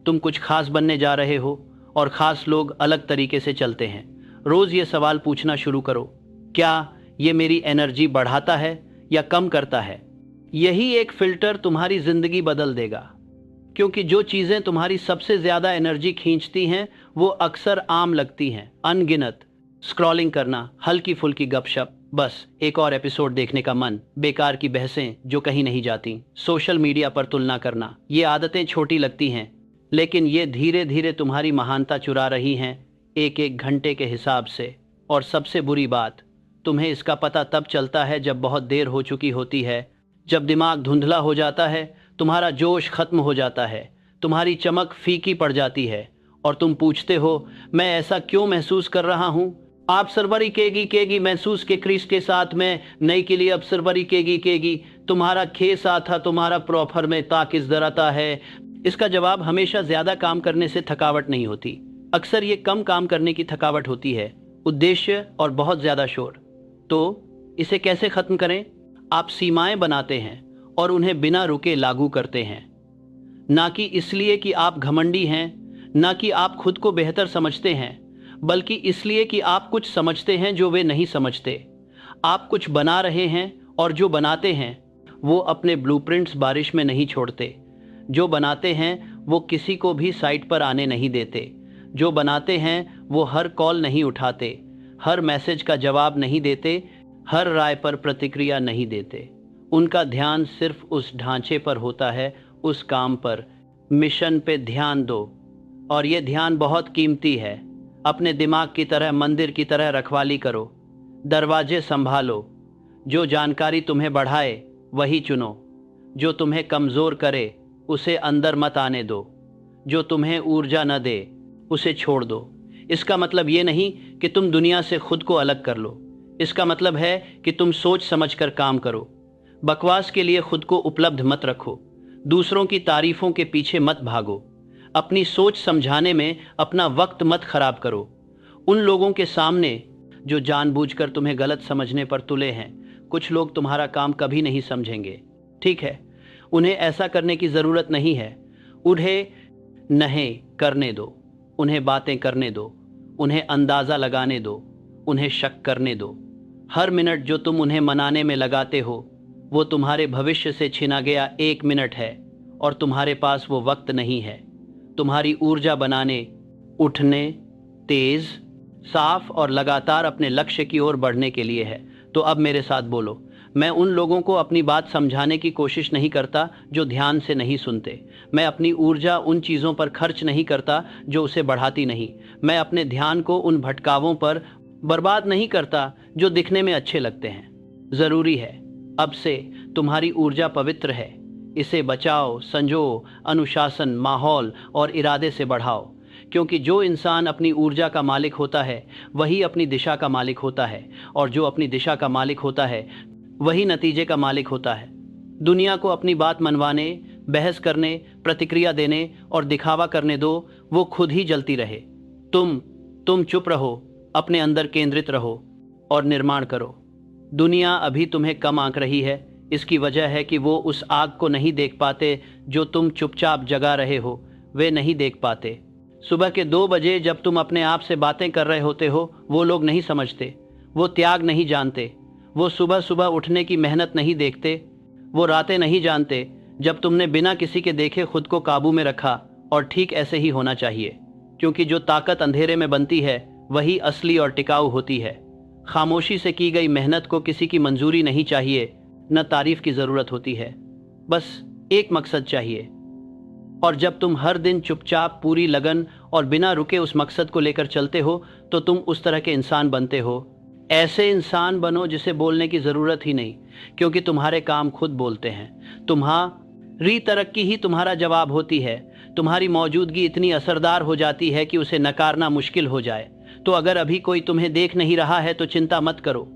तुम कुछ खास बनने जा रहे हो, और खास लोग अलग तरीके से चलते हैं। रोज़ ये सवाल पूछना शुरू करो, क्या ये मेरी एनर्जी बढ़ाता है या कम करता है? यही एक फ़िल्टर तुम्हारी ज़िंदगी बदल देगा। क्योंकि जो चीज़ें तुम्हारी सबसे ज़्यादा एनर्जी खींचती हैं, वो अक्सर आम लगती हैं। अनगिनत स्क्रॉलिंग करना, हल्की फुल्की गपशप, बस एक और एपिसोड देखने का मन, बेकार की बहसें जो कहीं नहीं जाती, सोशल मीडिया पर तुलना करना। ये आदतें छोटी लगती हैं, लेकिन ये धीरे धीरे तुम्हारी महानता चुरा रही हैं, एक एक घंटे के हिसाब से। और सबसे बुरी बात, तुम्हें इसका पता तब चलता है जब बहुत देर हो चुकी होती है, जब दिमाग धुंधला हो जाता है, तुम्हारा जोश खत्म हो जाता है, तुम्हारी चमक फीकी पड़ जाती है, और तुम पूछते हो मैं ऐसा क्यों महसूस कर रहा हूँ। आप सरवरी केगी महसूस के क्रिस के साथ में नई के लिए अब सरवरी केगी तुम्हारा खेस आता, तुम्हारा प्रॉफर में ताकिस दराता है। इसका जवाब हमेशा ज़्यादा काम करने से थकावट नहीं होती। अक्सर ये कम काम करने की थकावट होती है, उद्देश्य और बहुत ज़्यादा शोर। तो इसे कैसे ख़त्म करें? आप सीमाएं बनाते हैं और उन्हें बिना रुके लागू करते हैं। ना कि इसलिए कि आप घमंडी हैं, ना कि आप खुद को बेहतर समझते हैं, बल्कि इसलिए कि आप कुछ समझते हैं जो वे नहीं समझते। आप कुछ बना रहे हैं और जो बनाते हैं वो अपने ब्लूप्रिंट्स बारिश में नहीं छोड़ते। जो बनाते हैं वो किसी को भी साइट पर आने नहीं देते। जो बनाते हैं वो हर कॉल नहीं उठाते, हर मैसेज का जवाब नहीं देते, हर राय पर प्रतिक्रिया नहीं देते। उनका ध्यान सिर्फ उस ढांचे पर होता है, उस काम पर, मिशन पे ध्यान दो। और ये ध्यान बहुत कीमती है। अपने दिमाग की तरह, मंदिर की तरह रखवाली करो, दरवाजे संभालो। जो जानकारी तुम्हें बढ़ाए वही चुनो, जो तुम्हें कमज़ोर करे उसे अंदर मत आने दो, जो तुम्हें ऊर्जा न दे उसे छोड़ दो। इसका मतलब ये नहीं कि तुम दुनिया से खुद को अलग कर लो। इसका मतलब है कि तुम सोच समझकर काम करो। बकवास के लिए खुद को उपलब्ध मत रखो। दूसरों की तारीफों के पीछे मत भागो। अपनी सोच समझाने में अपना वक्त मत खराब करो। उन लोगों के सामने जो जानबूझकर तुम्हें गलत समझने पर तुले हैं, कुछ लोग तुम्हारा काम कभी नहीं समझेंगे। ठीक है, उन्हें ऐसा करने की ज़रूरत नहीं है। उन्हें नहीं करने दो, उन्हें बातें करने दो, उन्हें अंदाज़ा लगाने दो, उन्हें शक करने दो। हर मिनट जो तुम उन्हें मनाने में लगाते हो वो तुम्हारे भविष्य से छिना गया 1 मिनट है, और तुम्हारे पास वो वक्त नहीं है। तुम्हारी ऊर्जा बनाने, उठने, तेज, साफ और लगातार अपने लक्ष्य की ओर बढ़ने के लिए है। तो अब मेरे साथ बोलो, मैं उन लोगों को अपनी बात समझाने की कोशिश नहीं करता जो ध्यान से नहीं सुनते। मैं अपनी ऊर्जा उन चीज़ों पर खर्च नहीं करता जो उसे बढ़ाती नहीं। मैं अपने ध्यान को उन भटकावों पर बर्बाद नहीं करता जो दिखने में अच्छे लगते हैं। ज़रूरी है, अब से तुम्हारी ऊर्जा पवित्र है। इसे बचाओ, संजो, अनुशासन, माहौल और इरादे से बढ़ाओ। क्योंकि जो इंसान अपनी ऊर्जा का मालिक होता है वही अपनी दिशा का मालिक होता है, और जो अपनी दिशा का मालिक होता है वही नतीजे का मालिक होता है। दुनिया को अपनी बात मनवाने, बहस करने, प्रतिक्रिया देने और दिखावा करने दो, वो खुद ही जलती रहे। तुम चुप रहो, अपने अंदर केंद्रित रहो और निर्माण करो। दुनिया अभी तुम्हें कम आंक रही है। इसकी वजह है कि वो उस आग को नहीं देख पाते जो तुम चुपचाप जगा रहे हो। वे नहीं देख पाते। सुबह के 2 बजे जब तुम अपने आप से बातें कर रहे होते हो, वो लोग नहीं समझते। वो त्याग नहीं जानते। वो सुबह सुबह उठने की मेहनत नहीं देखते। वो रातें नहीं जानते जब तुमने बिना किसी के देखे खुद को काबू में रखा। और ठीक ऐसे ही होना चाहिए, क्योंकि जो ताकत अंधेरे में बनती है वही असली और टिकाऊ होती है। खामोशी से की गई मेहनत को किसी की मंजूरी नहीं चाहिए, न तारीफ की ज़रूरत होती है। बस एक मकसद चाहिए। और जब तुम हर दिन चुपचाप, पूरी लगन और बिना रुके उस मकसद को लेकर चलते हो तो तुम उस तरह के इंसान बनते हो। ऐसे इंसान बनो जिसे बोलने की ज़रूरत ही नहीं, क्योंकि तुम्हारे काम खुद बोलते हैं। तुम्हारी तरक्की ही तुम्हारा जवाब होती है। तुम्हारी मौजूदगी इतनी असरदार हो जाती है कि उसे नकारना मुश्किल हो जाए। तो अगर अभी कोई तुम्हें देख नहीं रहा है तो चिंता मत करो।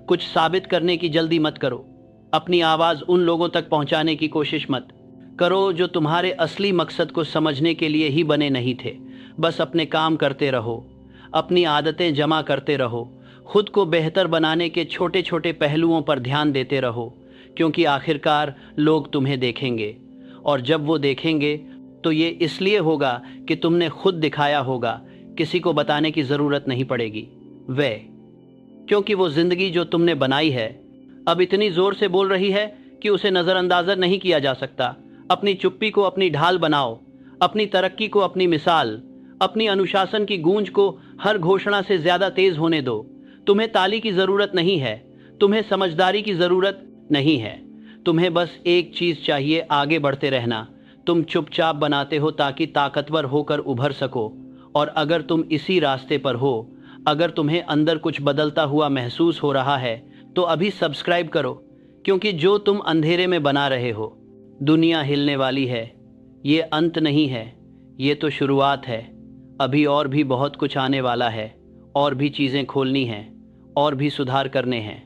कुछ साबित करने की जल्दी मत करो। अपनी आवाज़ उन लोगों तक पहुंचाने की कोशिश मत करो जो तुम्हारे असली मकसद को समझने के लिए ही बने नहीं थे। बस अपने काम करते रहो, अपनी आदतें जमा करते रहो, खुद को बेहतर बनाने के छोटे छोटे पहलुओं पर ध्यान देते रहो, क्योंकि आखिरकार लोग तुम्हें देखेंगे। और जब वो देखेंगे तो ये इसलिए होगा कि तुमने खुद दिखाया होगा। किसी को बताने की ज़रूरत नहीं पड़ेगी। क्योंकि वो ज़िंदगी जो तुमने बनाई है अब इतनी ज़ोर से बोल रही है कि उसे नज़रअंदाज़ नहीं किया जा सकता। अपनी चुप्पी को अपनी ढाल बनाओ, अपनी तरक्की को अपनी मिसाल, अपनी अनुशासन की गूंज को हर घोषणा से ज़्यादा तेज़ होने दो। तुम्हें ताली की ज़रूरत नहीं है, तुम्हें समझदारी की ज़रूरत नहीं है। तुम्हें बस एक चीज़ चाहिए, आगे बढ़ते रहना। तुम चुपचाप बनाते हो ताकि ताकतवर होकर उभर सको। और अगर तुम इसी रास्ते पर हो, अगर तुम्हें अंदर कुछ बदलता हुआ महसूस हो रहा है तो अभी सब्सक्राइब करो, क्योंकि जो तुम अंधेरे में बना रहे हो, दुनिया हिलने वाली है। ये अंत नहीं है, ये तो शुरुआत है। अभी और भी बहुत कुछ आने वाला है, और भी चीज़ें खोलनी हैं, और भी सुधार करने हैं।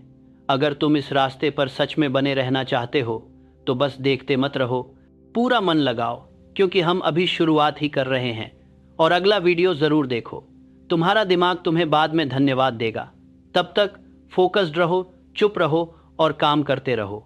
अगर तुम इस रास्ते पर सच में बने रहना चाहते हो तो बस देखते मत रहो, पूरा मन लगाओ, क्योंकि हम अभी शुरुआत ही कर रहे हैं। और अगला वीडियो ज़रूर देखो, तुम्हारा दिमाग तुम्हें बाद में धन्यवाद देगा। तब तक फोकस्ड रहो, चुप रहो और काम करते रहो।